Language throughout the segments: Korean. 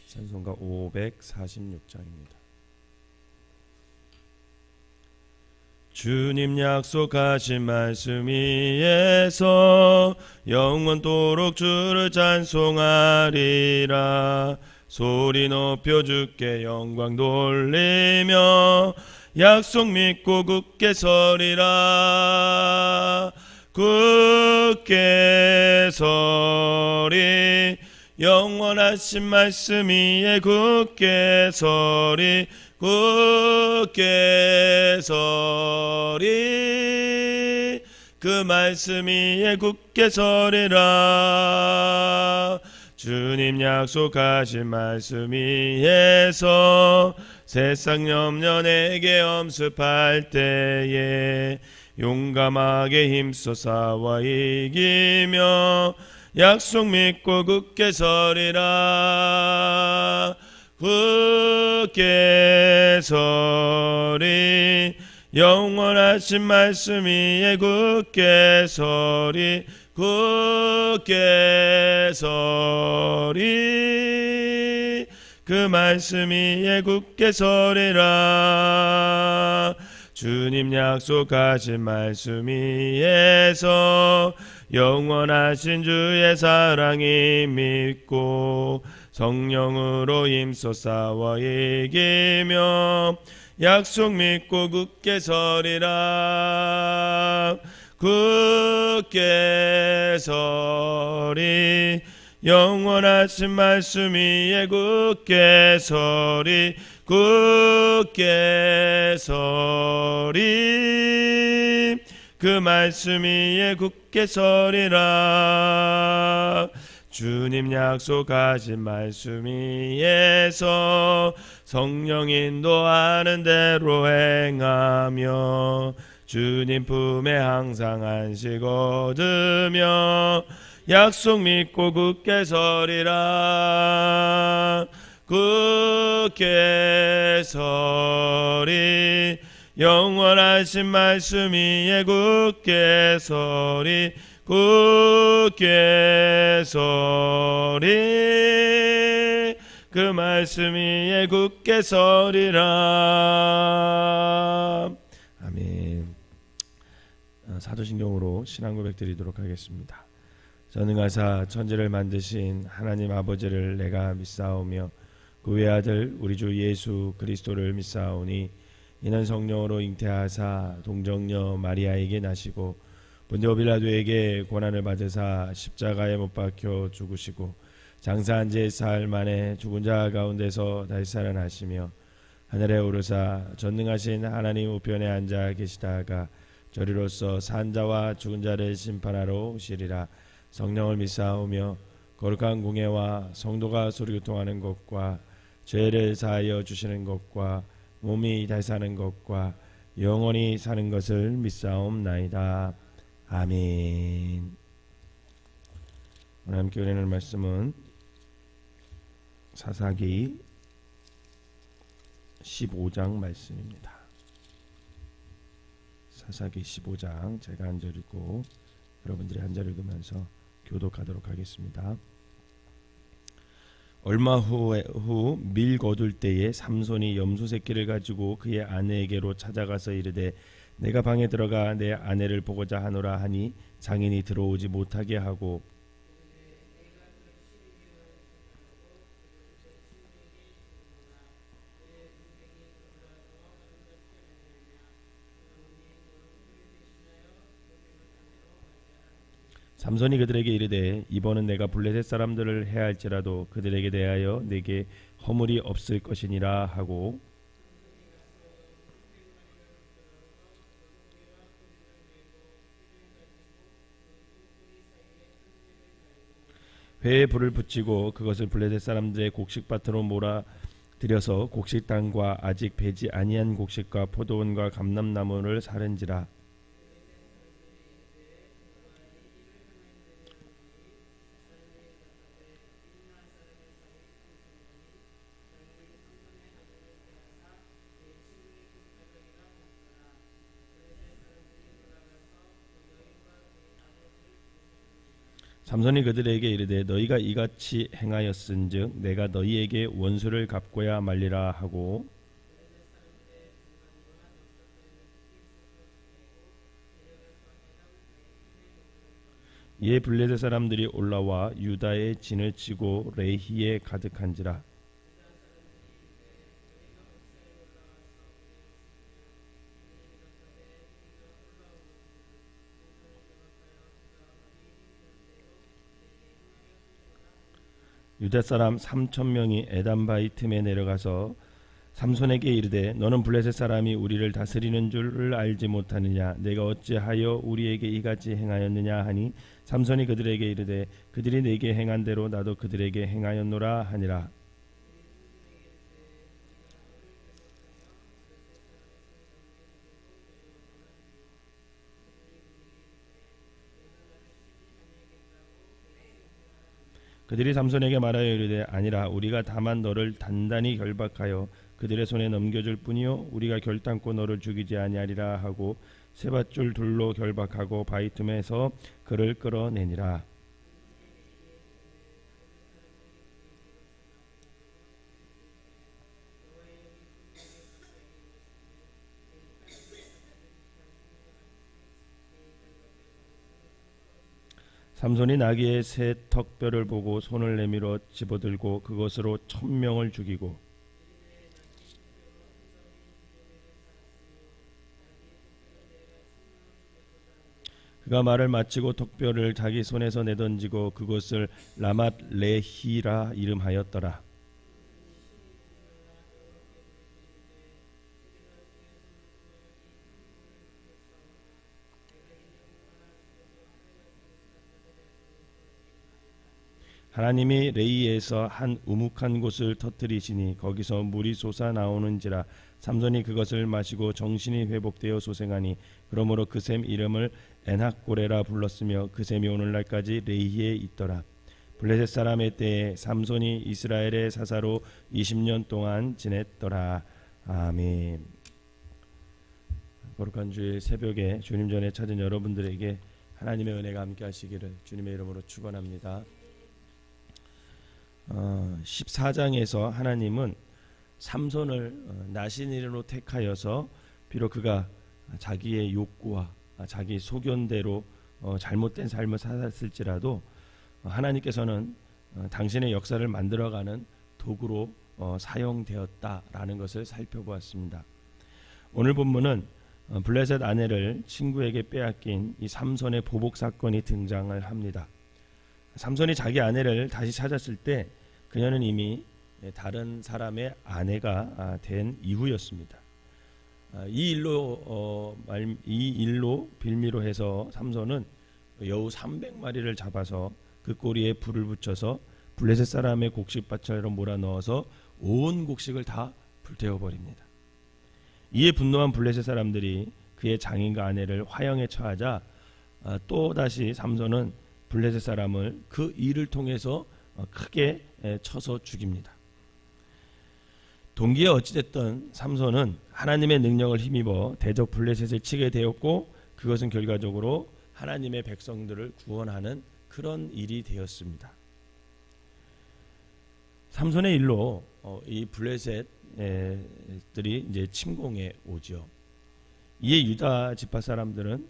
찬송가 546장입니다. 주님 약속하신 말씀 위에서 영원토록 주를 찬송하리라. 소리 높여 주께 영광 돌리며 약속 믿고 굳게 서리라. 굳게 서리 영원하신 말씀 위에 굳게 서리 굳게 서리 그 말씀 위에 굳게 서리라. 주님 약속하신 말씀 위에서 세상 염려 내게 엄습할 때에 용감하게 힘써 싸워 이기며 약속 믿고 굳게 서리라. 굳게 서리 영원하신 말씀 위에 굳게 서리 굳게 서리 그 말씀 위에 굳게 서리라. 주님 약속하신 말씀 위에서 영원하신 주의 사랑이 믿고 성령으로 힘써 싸워 이기며 약속 믿고 굳게 서리라. 굳게 서리 영원하신 말씀 위에 굳게 서리 굳게 서리 그 말씀 위에 굳게 서리라. 주님 약속하신 말씀 위에서 성령 인도하는 대로 행하며 주님 품에 항상 안식 얻으며 약속 믿고 굳게 서리라. 굳게 서리 영원하신 말씀 위에 굳게 서리 굳게 서리 그 말씀 위에 굳게 서리라. 아멘. 사도신경으로 신앙 고백 드리도록 하겠습니다. 전능하사 천지를 만드신 하나님 아버지를 내가 믿사오며 그 외아들 우리 주 예수 그리스도를 믿사오니 이는 성령으로 잉태하사 동정녀 마리아에게 나시고 본디오 빌라도에게 고난을 받으사 십자가에 못 박혀 죽으시고 장사한 지 사흘 만에 죽은 자 가운데서 다시 살아나시며 하늘에 오르사 전능하신 하나님 우편에 앉아 계시다가 저리로서 산 자와 죽은 자를 심판하러 오시리라. 성령을 믿사오며 거룩한 공예와 성도가 소리교통하는 것과 죄를 사하여 주시는 것과 몸이 다시 사는 것과 영원히 사는 것을 믿사옵나이다. 아멘. 오늘 함께 은혜를 말씀은 사사기 15장 말씀입니다. 사사기 15장 제가 한 절 읽고 여러분들이 한 절 읽으면서 교독하도록 하겠습니다. 얼마 후 밀 거둘 때에 삼손이 염소 새끼를 가지고 그의 아내에게로 찾아가서 이르되 내가 방에 들어가 내 아내를 보고자 하노라 하니 장인이 들어오지 못하게 하고 삼손이 그들에게 이르되 이번은 내가 블레셋 사람들을 해할지라도 그들에게 대하여 내게 허물이 없을 것이니라 하고 회에 불을 붙이고 그것을 블레셋 사람들의 곡식밭으로 몰아 들여서 곡식단과 아직 배지 아니한 곡식과 포도원과 감람나무를 사른지라. 삼손이 그들에게 이르되 너희가 이같이 행하였은즉 내가 너희에게 원수를 갚고야 말리라 하고 이에 블레셋 사람들이 올라와 유다의 진을 치고 레히에 가득한지라. 유다 사람 3,000명이 에담바위 틈에 내려가서 삼손에게 이르되 너는 블레셋 사람이 우리를 다스리는 줄을 알지 못하느냐? 내가 어찌하여 우리에게 이같이 행하였느냐 하니 삼손이 그들에게 이르되 그들이 내게 행한 대로 나도 그들에게 행하였노라 하니라. 그들이 삼손에게 말하여 이르되 아니라 우리가 다만 너를 단단히 결박하여 그들의 손에 넘겨줄 뿐이요 우리가 결단코 너를 죽이지 아니하리라 하고 세 밧줄 둘로 결박하고 바위 틈에서 그를 끌어내니라. 삼손이 나귀의 새 턱뼈를 보고 손을 내밀어 집어들고 그것으로 1,000명을 죽이고 그가 말을 마치고 턱뼈를 자기 손에서 내던지고 그것을 라맛 레히라 이름하였더라. 하나님이 레이에서 한 우묵한 곳을 터뜨리시니 거기서 물이 솟아 나오는지라. 삼손이 그것을 마시고 정신이 회복되어 소생하니 그러므로 그 샘 이름을 엔학고레라 불렀으며 그 샘이 오늘날까지 레이에 있더라. 블레셋 사람의 때에 삼손이 이스라엘의 사사로 20년 동안 지냈더라. 아멘. 거룩한 주일 새벽에 주님 전에 찾은 여러분들에게 하나님의 은혜가 함께 하시기를 주님의 이름으로 축원합니다. 14장에서 하나님은 삼손을 나신인으로 택하여서 비록 그가 자기의 욕구와 자기 소견대로 잘못된 삶을 살았을지라도 하나님께서는 당신의 역사를 만들어가는 도구로 사용되었다라는 것을 살펴보았습니다. 오늘 본문은 블레셋 아내를 친구에게 빼앗긴 이 삼손의 보복 사건이 등장을 합니다. 삼손이 자기 아내를 다시 찾았을 때 그녀는 이미 다른 사람의 아내가 된 이후였습니다. 이 일로 빌미로 해서 삼손은 여우 300마리를 잡아서 그 꼬리에 불을 붙여서 블레셋 사람의 곡식밭처럼 몰아넣어서 온 곡식을 다 불태워버립니다. 이에 분노한 블레셋 사람들이 그의 장인과 아내를 화형에 처하자 또다시 삼손은 블레셋 사람을 그 일을 통해서 크게 쳐서 죽입니다. 동기에 어찌됐든 삼손은 하나님의 능력을 힘입어 대적 블레셋을 치게 되었고 그것은 결과적으로 하나님의 백성들을 구원하는 그런 일이 되었습니다. 삼손의 일로 이 블레셋들이 이제 침공해 오죠. 이에 유다 지파 사람들은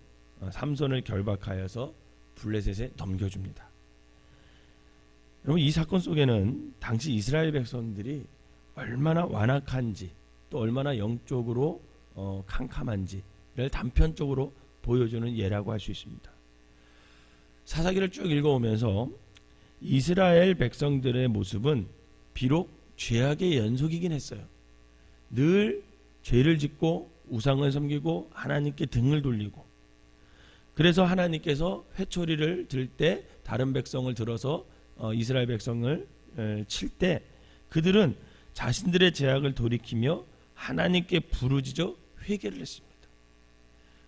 삼손을 결박하여서 블레셋에 넘겨줍니다. 여러분, 이 사건 속에는 당시 이스라엘 백성들이 얼마나 완악한지 또 얼마나 영적으로 캄캄한지를 단편적으로 보여주는 예라고 할 수 있습니다. 사사기를 쭉 읽어오면서 이스라엘 백성들의 모습은 비록 죄악의 연속이긴 했어요. 늘 죄를 짓고 우상을 섬기고 하나님께 등을 돌리고, 그래서 하나님께서 회초리를 들 때 다른 백성을 들어서 이스라엘 백성을 칠 때 그들은 자신들의 죄악을 돌이키며 하나님께 부르짖어 회개를 했습니다.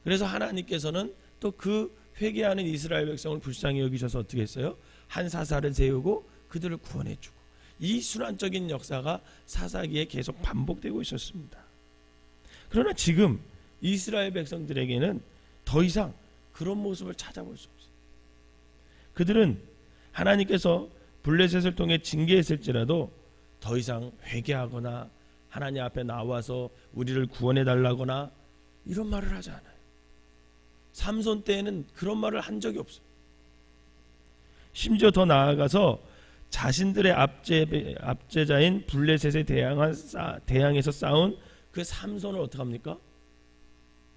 그래서 하나님께서는 또 그 회개하는 이스라엘 백성을 불쌍히 여기셔서 어떻게 했어요? 한 사사를 세우고 그들을 구원해주고, 이 순환적인 역사가 사사기에 계속 반복되고 있었습니다. 그러나 지금 이스라엘 백성들에게는 더 이상 그런 모습을 찾아볼 수 없어요. 그들은 하나님께서 블레셋을 통해 징계했을지라도 더 이상 회개하거나 하나님 앞에 나와서 우리를 구원해 달라거나 이런 말을 하지 않아요. 삼손 때에는 그런 말을 한 적이 없어요. 심지어 더 나아가서 자신들의 압제자인 블레셋에 대항해서 싸운 그 삼손을 어떻게 합니까?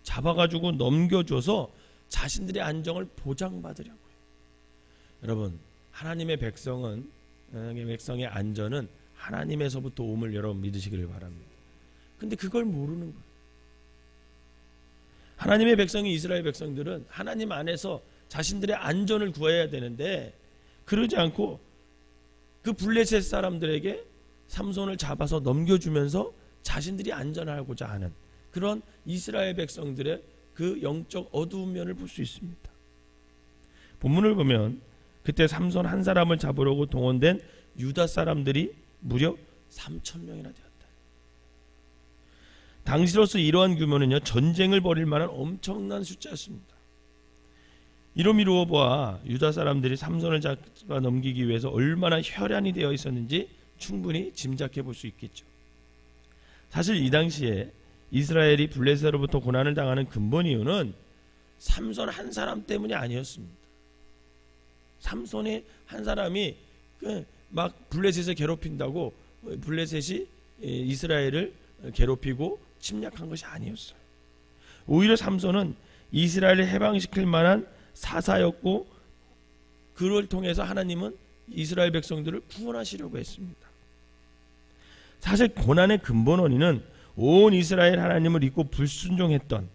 잡아가지고 넘겨줘서 자신들의 안정을 보장받으려고요. 여러분, 하나님의 백성의 안전은 하나님에서부터 옴을 여러분 믿으시기를 바랍니다. 근데 그걸 모르는 거예요. 하나님의 백성이 이스라엘 백성들은 하나님 안에서 자신들의 안전을 구해야 되는데 그러지 않고 그 블레셋 사람들에게 삼손을 잡아서 넘겨주면서 자신들이 안전하고자 하는 그런 이스라엘 백성들의 그 영적 어두운 면을 볼 수 있습니다. 본문을 보면 그때 삼손 한 사람을 잡으려고 동원된 유다 사람들이 무려 3,000명이나 되었다. 당시로서 이러한 규모는요, 전쟁을 벌일 만한 엄청난 숫자였습니다. 이로 미루어 보아 유다 사람들이 삼손을 잡아 넘기기 위해서 얼마나 혈안이 되어 있었는지 충분히 짐작해 볼 수 있겠죠. 사실 이 당시에 이스라엘이 블레셋으로부터 고난을 당하는 근본 이유는 삼손 한 사람 때문이 아니었습니다. 삼손의 한 사람이 막 블레셋을 괴롭힌다고 블레셋이 이스라엘을 괴롭히고 침략한 것이 아니었어요. 오히려 삼손은 이스라엘을 해방시킬 만한 사사였고 그를 통해서 하나님은 이스라엘 백성들을 구원하시려고 했습니다. 사실 고난의 근본 원인은 온 이스라엘 하나님을 잊고 불순종했던,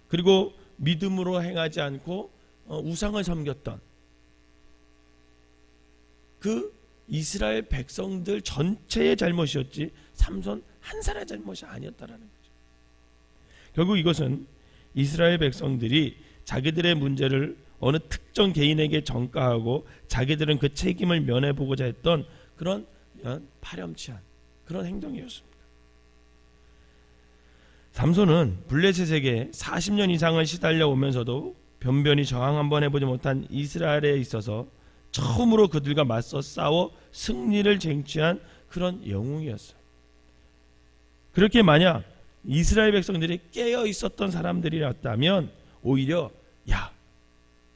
그리고 믿음으로 행하지 않고 우상을 섬겼던 그 이스라엘 백성들 전체의 잘못이었지 삼손 한 사람의 잘못이 아니었다라는 거죠. 결국 이것은 이스라엘 백성들이 자기들의 문제를 어느 특정 개인에게 전가하고 자기들은 그 책임을 면해보고자 했던 그런 파렴치한 그런 행동이었습니다. 삼손은 블레셋에게 40년 이상을 시달려 오면서도 변변히 저항 한번 해보지 못한 이스라엘에 있어서 처음으로 그들과 맞서 싸워 승리를 쟁취한 그런 영웅이었어요. 그렇게 만약 이스라엘 백성들이 깨어 있었던 사람들이었다면 오히려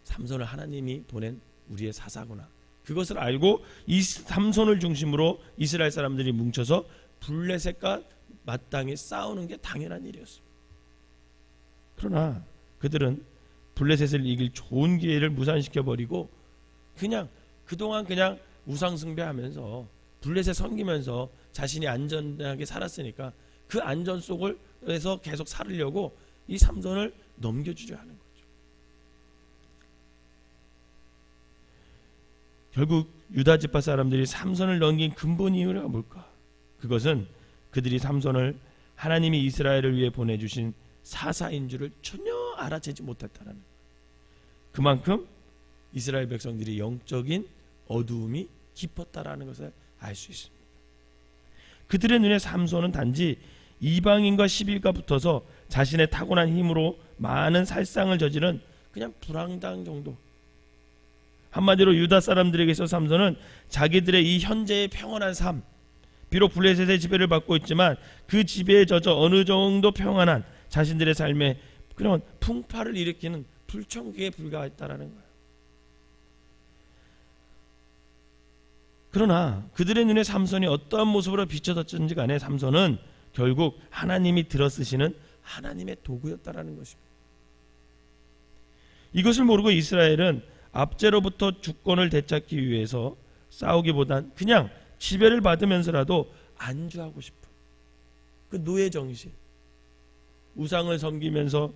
삼손을 하나님이 보낸 우리의 사사구나, 그것을 알고 이 삼손을 중심으로 이스라엘 사람들이 뭉쳐서 블레셋과 마땅히 싸우는 게 당연한 일이었습니다. 그러나 그들은 블레셋을 이길 좋은 기회를 무산시켜버리고 그동안 그냥 우상숭배하면서 블레셋 섬기면서 자신이 안전하게 살았으니까 그 안전 속에서 계속 살으려고 이 삼손을 넘겨주려 하는 거죠. 결국 유다 지파 사람들이 삼손을 넘긴 근본 이유가 뭘까? 그것은 그들이 삼손을 하나님이 이스라엘을 위해 보내주신 사사인 줄을 전혀 알아채지 못했다는 거예요. 그만큼 이스라엘 백성들이 영적인 어두움이 깊었다라는 것을 알 수 있습니다. 그들의 눈에 삼손은 단지 이방인과 시빌과 붙어서 자신의 타고난 힘으로 많은 살상을 저지른 그냥 불황당 정도. 한마디로 유다 사람들에게서 삼손은 자기들의 이 현재의 평온한 삶, 비록 블레셋의 지배를 받고 있지만 그 지배에 젖어 어느 정도 평안한 자신들의 삶에 그런 풍파를 일으키는 불청객에 불과했다라는 거예요. 그러나 그들의 눈에 삼손이 어떠한 모습으로 비춰졌든지 간에 삼손은 결국 하나님이 들어쓰시는 하나님의 도구였다라는 것입니다. 이것을 모르고 이스라엘은 압제로부터 주권을 되찾기 위해서 싸우기보단 그냥 지배를 받으면서라도 안주하고 싶은 그 노예 정신, 우상을 섬기면서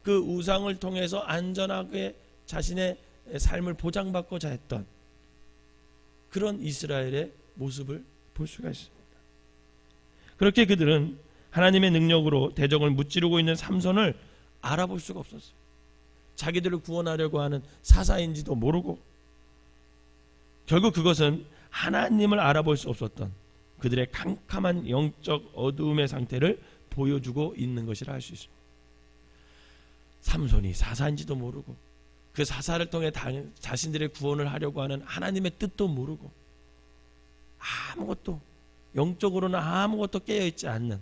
그 우상을 통해서 안전하게 자신의 삶을 보장받고자 했던 그런 이스라엘의 모습을 볼 수가 있습니다. 그렇게 그들은 하나님의 능력으로 대적을 무찌르고 있는 삼손을 알아볼 수가 없었어요. 자기들을 구원하려고 하는 사사인지도 모르고, 결국 그것은 하나님을 알아볼 수 없었던 그들의 캄캄한 영적 어두움의 상태를 보여주고 있는 것이라 할 수 있습니다. 삼손이 사사인지도 모르고 그 사사를 통해 자신들의 구원을 하려고 하는 하나님의 뜻도 모르고 아무것도 영적으로는 아무것도 깨어있지 않는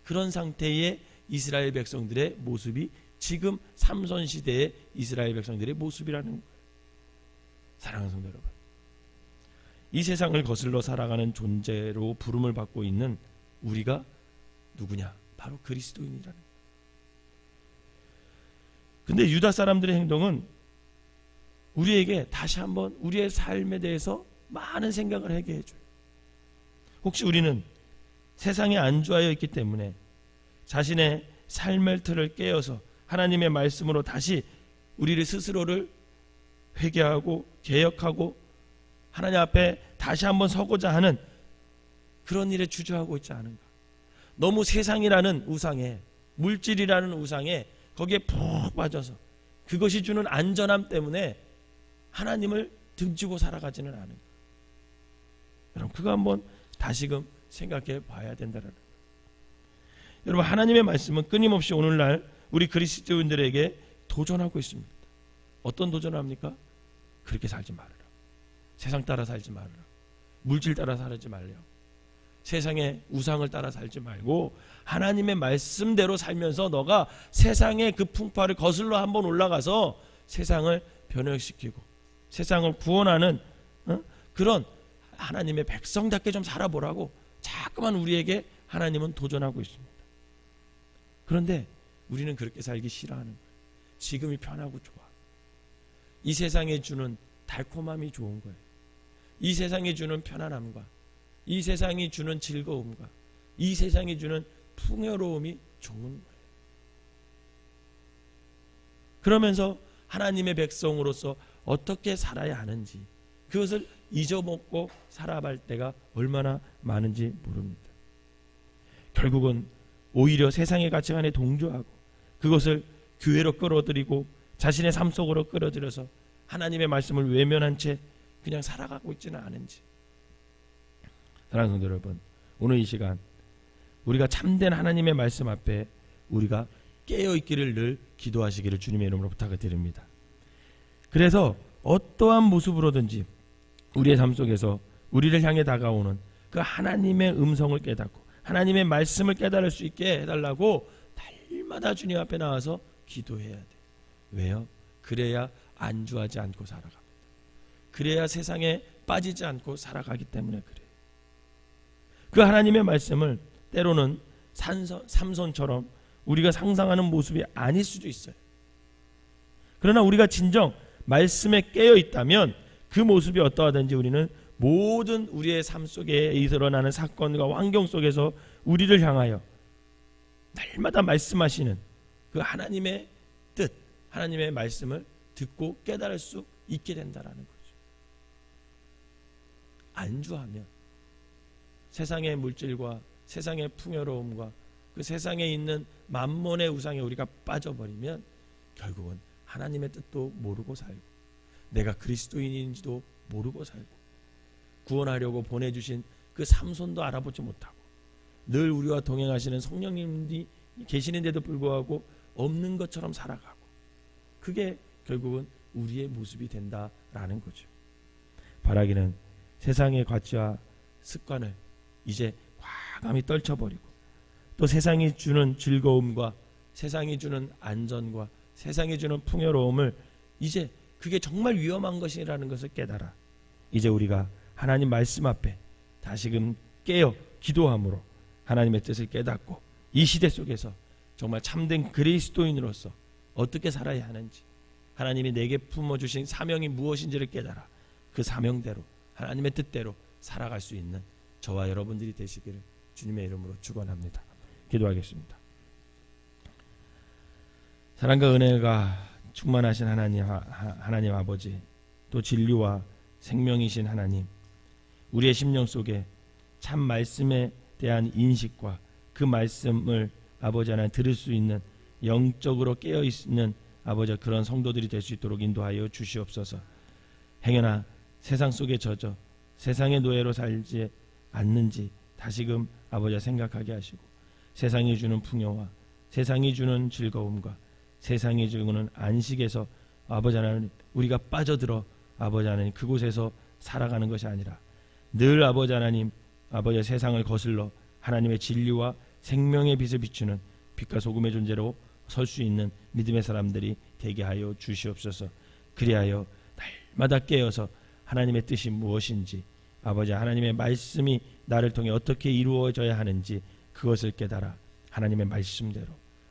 그런 상태의 이스라엘 백성들의 모습이 지금 삼손 시대의 이스라엘 백성들의 모습이라는 거예요. 사랑하는 성도 여러분, 이 세상을 거슬러 살아가는 존재로 부름을 받고 있는 우리가 누구냐? 바로 그리스도인이라는 거예요. 근데 유다 사람들의 행동은 우리에게 다시 한번 우리의 삶에 대해서 많은 생각을 하게 해줘요. 혹시 우리는 세상에 안주하여 있기 때문에 자신의 삶의 틀을 깨어서 하나님의 말씀으로 다시 우리를 스스로를 회개하고 개혁하고 하나님 앞에 다시 한번 서고자 하는 그런 일에 주저하고 있지 않은가? 너무 세상이라는 우상에, 물질이라는 우상에 거기에 푹 빠져서 그것이 주는 안전함 때문에 하나님을 등지고 살아가지는 않은가? 여러분, 그거 한번 다시금 생각해 봐야 된다는 거예요. 여러분, 하나님의 말씀은 끊임없이 오늘날 우리 그리스도인들에게 도전하고 있습니다. 어떤 도전을 합니까? 그렇게 살지 말아라. 세상 따라 살지 말아라. 물질 따라 살지 말래요. 세상의 우상을 따라 살지 말고 하나님의 말씀대로 살면서 너가 세상의 그 풍파를 거슬러 한번 올라가서 세상을 변혁시키고 세상을 구원하는 그런 하나님의 백성답게 좀 살아보라고 자꾸만 우리에게 하나님은 도전하고 있습니다. 그런데 우리는 그렇게 살기 싫어하는 거예요. 지금이 편하고 좋아. 이 세상에 주는 달콤함이 좋은 거예요. 이 세상이 주는 편안함과 이 세상이 주는 즐거움과 이 세상이 주는 풍요로움이 좋은 거예요. 그러면서 하나님의 백성으로서 어떻게 살아야 하는지 그것을 잊어먹고 살아갈 때가 얼마나 많은지 모릅니다. 결국은 오히려 세상의 가치관에 동조하고 그것을 교회로 끌어들이고 자신의 삶 속으로 끌어들여서 하나님의 말씀을 외면한 채 그냥 살아가고 있지는 않은지. 사랑하는 성도 여러분, 오늘 이 시간 우리가 참된 하나님의 말씀 앞에 우리가 깨어있기를 늘 기도하시기를 주님의 이름으로 부탁을 드립니다. 그래서 어떠한 모습으로든지 우리의 삶 속에서 우리를 향해 다가오는 그 하나님의 음성을 깨닫고 하나님의 말씀을 깨달을 수 있게 해달라고 날마다 주님 앞에 나와서 기도해야 돼. 왜요? 그래야 안주하지 않고 살아갑니다. 그래야 세상에 빠지지 않고 살아가기 때문에 그래요. 그 하나님의 말씀을 때로는 삼손처럼 우리가 상상하는 모습이 아닐 수도 있어요. 그러나 우리가 진정 말씀에 깨어 있다면 그 모습이 어떠하든지 우리는 모든 우리의 삶 속에 일어나는 사건과 환경 속에서 우리를 향하여 날마다 말씀하시는 그 하나님의 뜻, 하나님의 말씀을 듣고 깨달을 수 있게 된다라는 거죠. 안주하면 세상의 물질과 세상의 풍요로움과 그 세상에 있는 만몬의 우상에 우리가 빠져버리면 결국은 하나님의 뜻도 모르고 살고 내가 그리스도인인지도 모르고 살고 구원하려고 보내주신 그 삼손도 알아보지 못하고 늘 우리와 동행하시는 성령님이 계시는데도 불구하고 없는 것처럼 살아가고 그게 결국은 우리의 모습이 된다라는 거죠. 바라기는 세상의 가치와 습관을 이제 과감히 떨쳐버리고 또 세상이 주는 즐거움과 세상이 주는 안전과 세상이 주는 풍요로움을 이제 그게 정말 위험한 것이라는 것을 깨달아 이제 우리가 하나님 말씀 앞에 다시금 깨어 기도함으로 하나님의 뜻을 깨닫고 이 시대 속에서 정말 참된 그리스도인으로서 어떻게 살아야 하는지 하나님이 내게 품어주신 사명이 무엇인지를 깨달아 그 사명대로 하나님의 뜻대로 살아갈 수 있는 저와 여러분들이 되시기를 주님의 이름으로 축원합니다. 기도하겠습니다. 사랑과 은혜가 충만하신 하나님 아버지 또 진리와 생명이신 하나님 우리의 심령 속에 참 말씀에 대한 인식과 그 말씀을 아버지 하나님 들을 수 있는 영적으로 깨어있는 아버지 그런 성도들이 될 수 있도록 인도하여 주시옵소서. 행여나 세상 속에 젖어 세상의 노예로 살지 않는지 다시금 아버지가 생각하게 하시고 세상이 주는 풍요와 세상이 주는 즐거움과 세상이 주는 안식에서 아버지 하나님 우리가 빠져들어 아버지 하나님 그곳에서 살아가는 것이 아니라 늘 아버지 하나님 아버지 세상을 거슬러 하나님의 진리와 생명의 빛을 비추는 빛과 소금의 존재로 설 수 있는 믿음의 사람들이 되게 하여 주시옵소서. 그리하여 날마다 깨어서 하나님의 뜻이 무엇인지 아버지 하나님의 말씀이 나를 통해 어떻게 이루어져야 하는지 그것을 깨달아 하나님의 말씀대로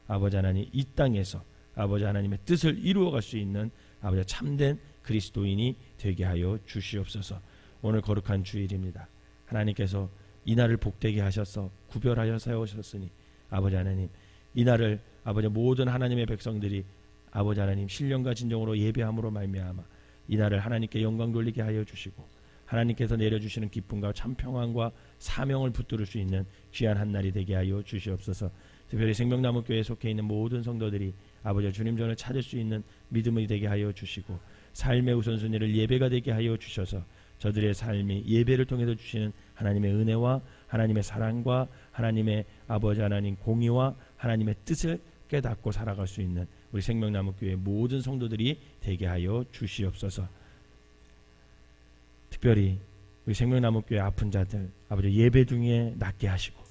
아버지 하나님 이 땅에서 아버지 하나님의 뜻을 이루어갈 수 있는 아버지 참된 그리스도인이 되게 하여 주시옵소서. 오늘 거룩한 주일입니다. 하나님께서 이 날을 복되게 하셔서 구별하여 세우셨으니 아버지 하나님 이 날을 아버지 모든 하나님의 백성들이 아버지 하나님 신령과 진정으로 예배함으로 말미암아 이 날을 하나님께 영광 돌리게 하여 주시고 하나님께서 내려주시는 기쁨과 참 평안과 사명을 붙들을 수 있는 귀한 한 날이 되게 하여 주시옵소서. 특별히 생명나무교회에 속해 있는 모든 성도들이 아버지 주님 전을 찾을 수 있는 믿음이 되게 하여 주시고 삶의 우선순위를 예배가 되게 하여 주셔서 저들의 삶이 예배를 통해서 주시는 하나님의 은혜와 하나님의 사랑과 하나님의 아버지 하나님 공의와 하나님의 뜻을 깨닫고 살아갈 수 있는 우리 생명나무교회 모든 성도들이 되게 하여 주시옵소서. 특별히 우리 생명나무교회 아픈 자들 아버지 예배 중에 낫게 하시고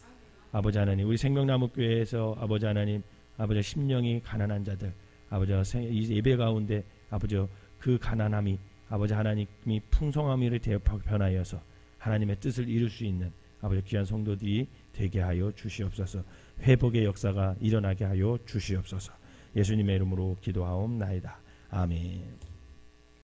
아버지 하나님 우리 생명나무교회에서 아버지 하나님 아버지 심령이 가난한 자들 아버지 예배 가운데 아버지 그 가난함이 아버지 하나님이 풍성함을 변하여서 하나님의 뜻을 이룰 수 있는 아버지 귀한 성도들이 되게 하여 주시옵소서. 회복의 역사가 일어나게 하여 주시옵소서. 예수님의 이름으로 기도하옵나이다. 아멘.